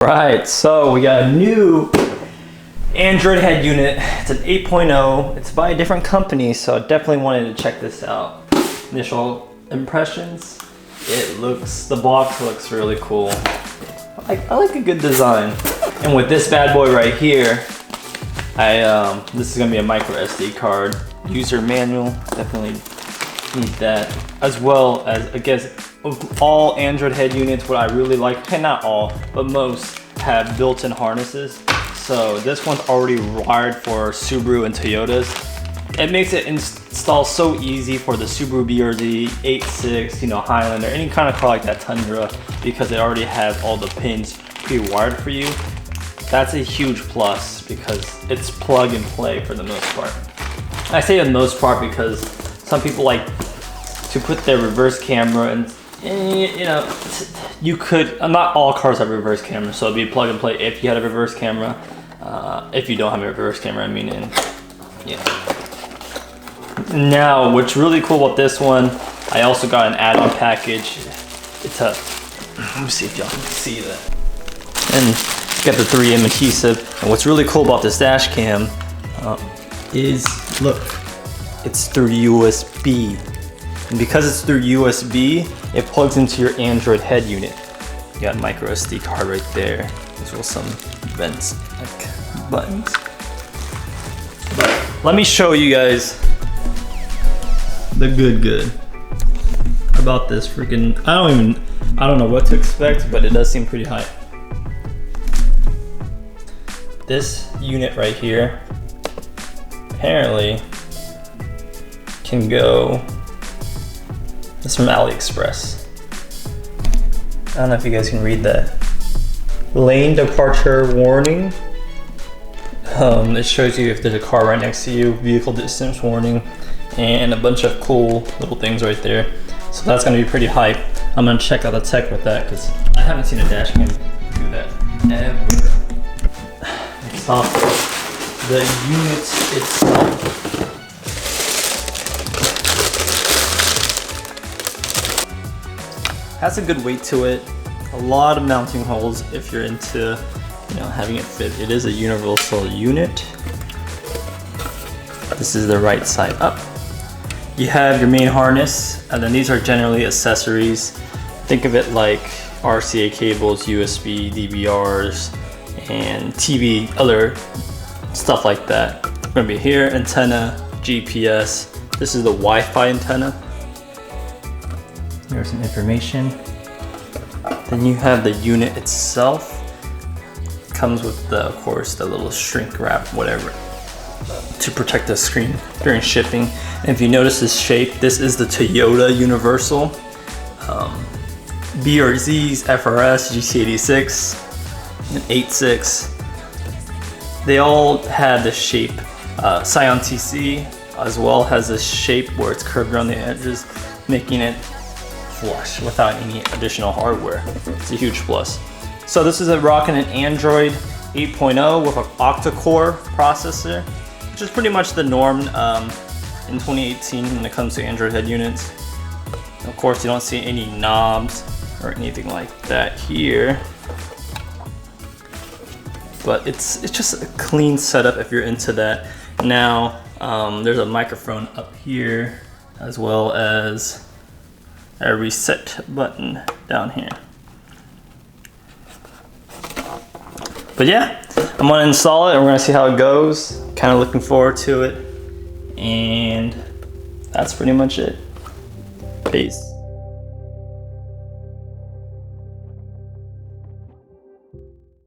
Alright, so we got a new Android head unit. It's an 8.0. It's by a different company, so I definitely wanted to check this out. Initial impressions. The box looks really cool. I like a good design. And with this bad boy right here, this is gonna be a micro SD card. User manual, definitely need that. As well as, I guess, of all Android head units, what I really like, okay, not all, but most have built-in harnesses. So this one's already wired for Subaru and Toyotas. It makes it install so easy for the Subaru BRZ, 8.6, Highlander, any kind of car like that, Tundra, because it already has all the pins pre-wired for you. That's a huge plus because it's plug and play for the most part. I say the most part because some people like to put their reverse camera and you could, not all cars have reverse camera, so it'd be plug and play if you had a reverse camera. If you don't have a reverse camera, I mean, and yeah. Now, what's really cool about this one, I also got an add-on package. It's a, let me see if y'all can see that. And it's got the 3M adhesive. And what's really cool about this dash cam is, look, it's through USB. And because it's through USB, it plugs into your Android head unit. You got a micro SD card right there, as well as some vents, like buttons. But let me show you guys the good about this freaking, I don't know what to expect, but it does seem pretty high. This unit right here apparently can go, it's from AliExpress. I don't know if you guys can read that. Lane departure warning. It shows you if there's a car right next to you, vehicle distance warning, and a bunch of cool little things right there. So that's gonna be pretty hype. I'm gonna check out the tech with that because I haven't seen a dash cam do that ever. It's off the unit itself. Has a good weight to it. A lot of mounting holes if you're into, having it fit. It is a universal unit. This is the right side up. You have your main harness, and then these are generally accessories. Think of it like RCA cables, USB, DVRs, and TV, other stuff like that. It's gonna be here, antenna, GPS. This is the Wi-Fi antenna. There's some information. Then you have the unit itself. It comes with of course, the little shrink wrap, whatever, to protect the screen during shipping. And if you notice this shape, this is the Toyota Universal. BRZs, FRS, GT86, and 8.6. They all had this shape. Scion TC as well has this shape where it's curved around the edges, making it flush without any additional hardware. It's a huge plus. So this is rocking an Android 8.0 with an octa-core processor, which is pretty much the norm in 2018 when it comes to Android head units. Of course, you don't see any knobs or anything like that here, but it's just a clean setup if you're into that. Now, there's a microphone up here as well as a reset button down here. But yeah, I'm gonna install it and we're gonna see how it goes. Kind of looking forward to it. And that's pretty much it. Peace.